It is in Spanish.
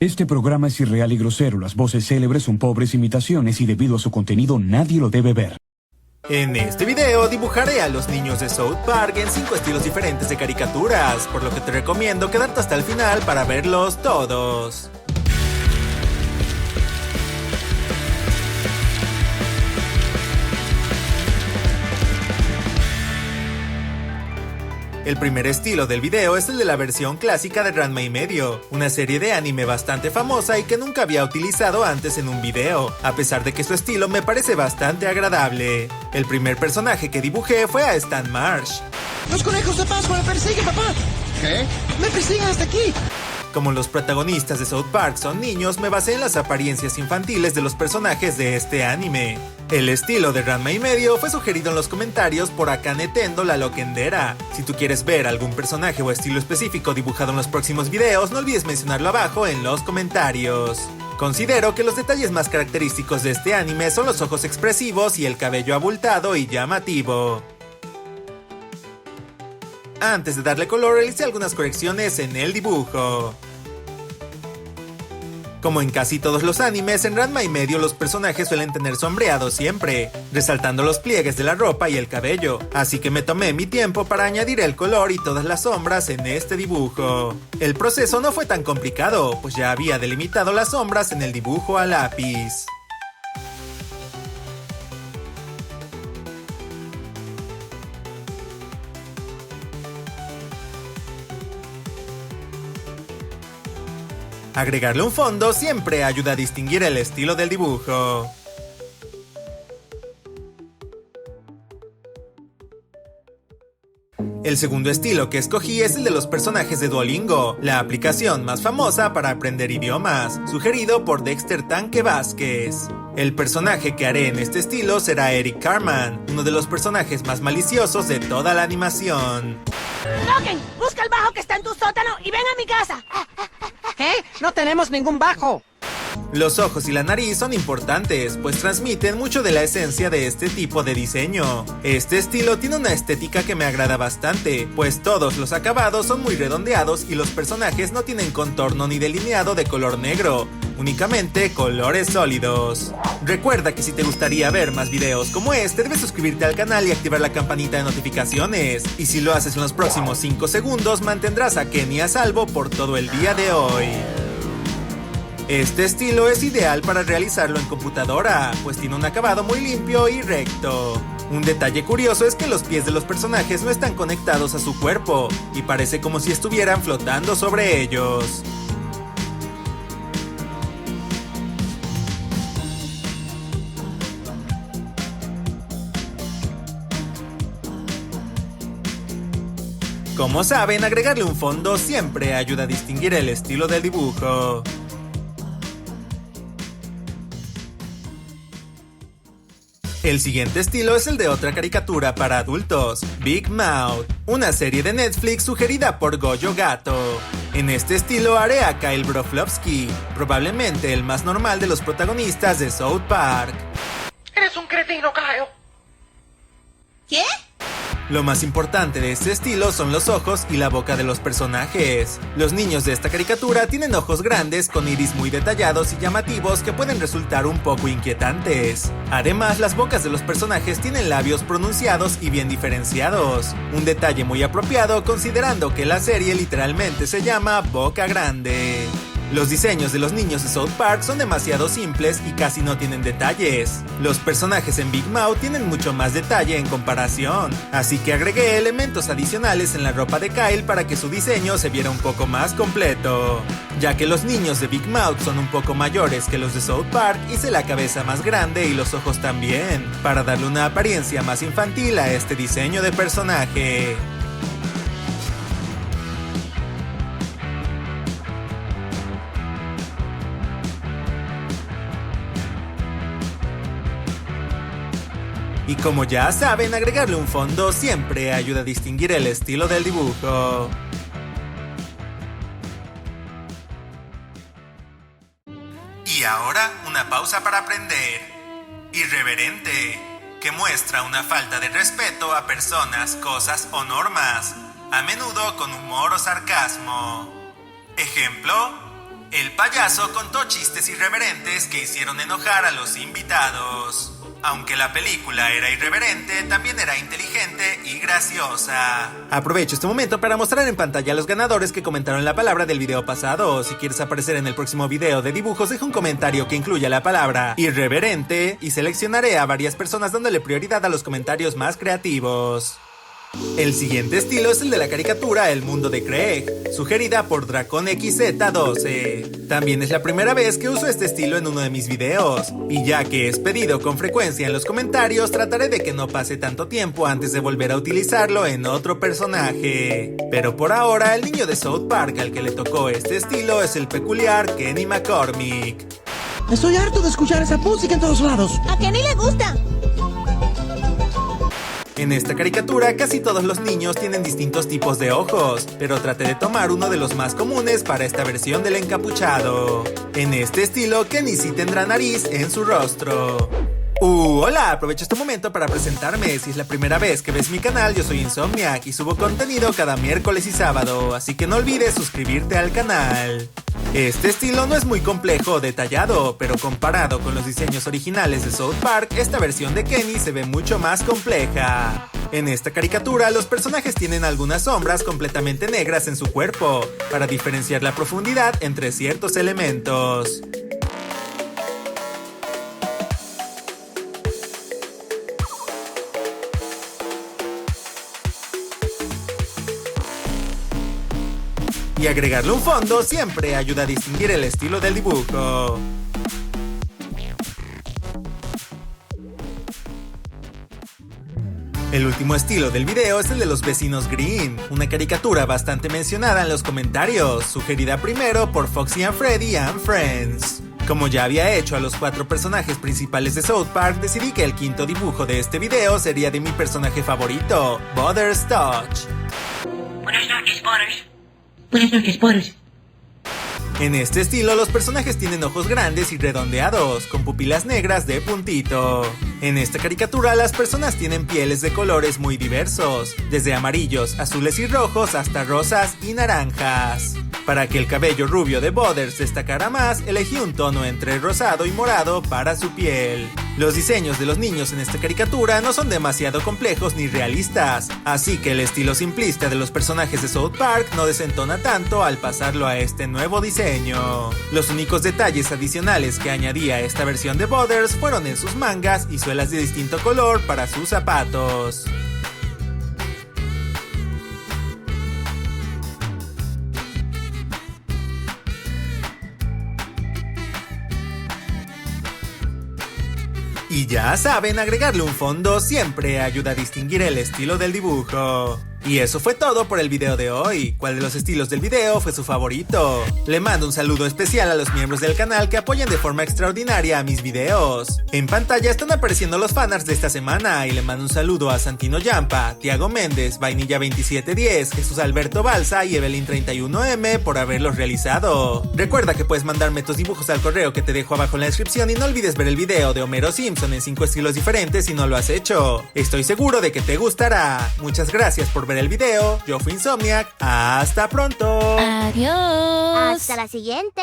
Este programa es irreal y grosero. Las voces célebres son pobres imitaciones y debido a su contenido nadie lo debe ver. En este video dibujaré a los niños de South Park en 5 estilos diferentes de caricaturas, por lo que te recomiendo quedarte hasta el final para verlos todos. El primer estilo del video es el de la versión clásica de Ranma y medio, una serie de anime bastante famosa y que nunca había utilizado antes en un video, a pesar de que su estilo me parece bastante agradable. El primer personaje que dibujé fue a Stan Marsh. ¡Los conejos de Pascua me persiguen, papá! ¿Qué? ¡Me persiguen hasta aquí! Como los protagonistas de South Park son niños, me basé en las apariencias infantiles de los personajes de este anime. El estilo de Ranma y medio fue sugerido en los comentarios por Akane Tendo la Loquendera. Si tú quieres ver algún personaje o estilo específico dibujado en los próximos videos, no olvides mencionarlo abajo en los comentarios. Considero que los detalles más característicos de este anime son los ojos expresivos y el cabello abultado y llamativo. Antes de darle color, realicé algunas correcciones en el dibujo. Como en casi todos los animes, en Ranma y medio los personajes suelen tener sombreado siempre, resaltando los pliegues de la ropa y el cabello, así que me tomé mi tiempo para añadir el color y todas las sombras en este dibujo. El proceso no fue tan complicado, pues ya había delimitado las sombras en el dibujo a lápiz. Agregarle un fondo siempre ayuda a distinguir el estilo del dibujo. El segundo estilo que escogí es el de los personajes de Duolingo, la aplicación más famosa para aprender idiomas, sugerido por Dexter Tanque Vázquez. El personaje que haré en este estilo será Eric Carman, uno de los personajes más maliciosos de toda la animación. ¡Logan! ¡Busca el bajo que está en tu sótano y ven a mi casa! ¿Qué? ¡No tenemos ningún bajo! Los ojos y la nariz son importantes, pues transmiten mucho de la esencia de este tipo de diseño. Este estilo tiene una estética que me agrada bastante, pues todos los acabados son muy redondeados y los personajes no tienen contorno ni delineado de color negro, únicamente colores sólidos. Recuerda que si te gustaría ver más videos como este, debes suscribirte al canal y activar la campanita de notificaciones. Y si lo haces en los próximos 5 segundos, mantendrás a Kenny a salvo por todo el día de hoy. Este estilo es ideal para realizarlo en computadora, pues tiene un acabado muy limpio y recto. Un detalle curioso es que los pies de los personajes no están conectados a su cuerpo, y parece como si estuvieran flotando sobre ellos. Como saben, agregarle un fondo siempre ayuda a distinguir el estilo del dibujo. El siguiente estilo es el de otra caricatura para adultos, Big Mouth, una serie de Netflix sugerida por Goyo Gato. En este estilo haré a Kyle Broflovsky, probablemente el más normal de los protagonistas de South Park. ¡Eres un cretino, Kyle! ¿Qué? Lo más importante de este estilo son los ojos y la boca de los personajes. Los niños de esta caricatura tienen ojos grandes con iris muy detallados y llamativos que pueden resultar un poco inquietantes. Además, las bocas de los personajes tienen labios pronunciados y bien diferenciados. Un detalle muy apropiado considerando que la serie literalmente se llama Boca Grande. Los diseños de los niños de South Park son demasiado simples y casi no tienen detalles. Los personajes en Big Mouth tienen mucho más detalle en comparación, así que agregué elementos adicionales en la ropa de Kyle para que su diseño se viera un poco más completo. Ya que los niños de Big Mouth son un poco mayores que los de South Park, hice la cabeza más grande y los ojos también, para darle una apariencia más infantil a este diseño de personaje. Y como ya saben, agregarle un fondo siempre ayuda a distinguir el estilo del dibujo. Y ahora, una pausa para aprender. Irreverente, que muestra una falta de respeto a personas, cosas o normas, a menudo con humor o sarcasmo. Ejemplo: El payaso contó chistes irreverentes que hicieron enojar a los invitados. Aunque la película era irreverente, también era inteligente y graciosa. Aprovecho este momento para mostrar en pantalla a los ganadores que comentaron la palabra del video pasado. Si quieres aparecer en el próximo video de dibujos, deja un comentario que incluya la palabra irreverente y seleccionaré a varias personas dándole prioridad a los comentarios más creativos. El siguiente estilo es el de la caricatura El Mundo de Craig, sugerida por Dracon XZ12. También es la primera vez que uso este estilo en uno de mis videos, y ya que es pedido con frecuencia en los comentarios, trataré de que no pase tanto tiempo antes de volver a utilizarlo en otro personaje. Pero por ahora, el niño de South Park al que le tocó este estilo es el peculiar Kenny McCormick. Estoy harto de escuchar esa música en todos lados. ¿A Kenny le gusta? En esta caricatura casi todos los niños tienen distintos tipos de ojos, pero traté de tomar uno de los más comunes para esta versión del encapuchado. En este estilo, Kenny sí tendrá nariz en su rostro. Hola, aprovecho este momento para presentarme. Si es la primera vez que ves mi canal, yo soy Insomniac y subo contenido cada miércoles y sábado, así que no olvides suscribirte al canal. Este estilo no es muy complejo o detallado, pero comparado con los diseños originales de South Park, esta versión de Kenny se ve mucho más compleja. En esta caricatura, los personajes tienen algunas sombras completamente negras en su cuerpo, para diferenciar la profundidad entre ciertos elementos. Y agregarle un fondo siempre ayuda a distinguir el estilo del dibujo. El último estilo del video es el de los vecinos Green, una caricatura bastante mencionada en los comentarios, sugerida primero por Foxy and Freddy and Friends. Como ya había hecho a los 4 personajes principales de South Park, decidí que el quinto dibujo de este video sería de mi personaje favorito, Butterscotch. Buenas noches, Butters. Buenas noches, Butters. En este estilo, los personajes tienen ojos grandes y redondeados, con pupilas negras de puntito. En esta caricatura, las personas tienen pieles de colores muy diversos, desde amarillos, azules y rojos hasta rosas y naranjas. Para que el cabello rubio de Butters destacara más, elegí un tono entre rosado y morado para su piel. Los diseños de los niños en esta caricatura no son demasiado complejos ni realistas, así que el estilo simplista de los personajes de South Park no desentona tanto al pasarlo a este nuevo diseño. Los únicos detalles adicionales que añadí a esta versión de Butters fueron en sus mangas y suelas de distinto color para sus zapatos. Y ya saben, agregarle un fondo siempre ayuda a distinguir el estilo del dibujo. Y eso fue todo por el video de hoy. ¿Cuál de los estilos del video fue su favorito? Le mando un saludo especial a los miembros del canal que apoyan de forma extraordinaria a mis videos. En pantalla están apareciendo los fanarts de esta semana y le mando un saludo a Santino Yampa, Tiago Méndez, Vainilla2710, Jesús Alberto Balsa y Evelyn31M por haberlos realizado. Recuerda que puedes mandarme tus dibujos al correo que te dejo abajo en la descripción y no olvides ver el video de Homero Simpson en 5 estilos diferentes si no lo has hecho. Estoy seguro de que te gustará. Muchas gracias por ver el video. Yo fui Insomniac. ¡Hasta pronto! Adiós. Hasta la siguiente.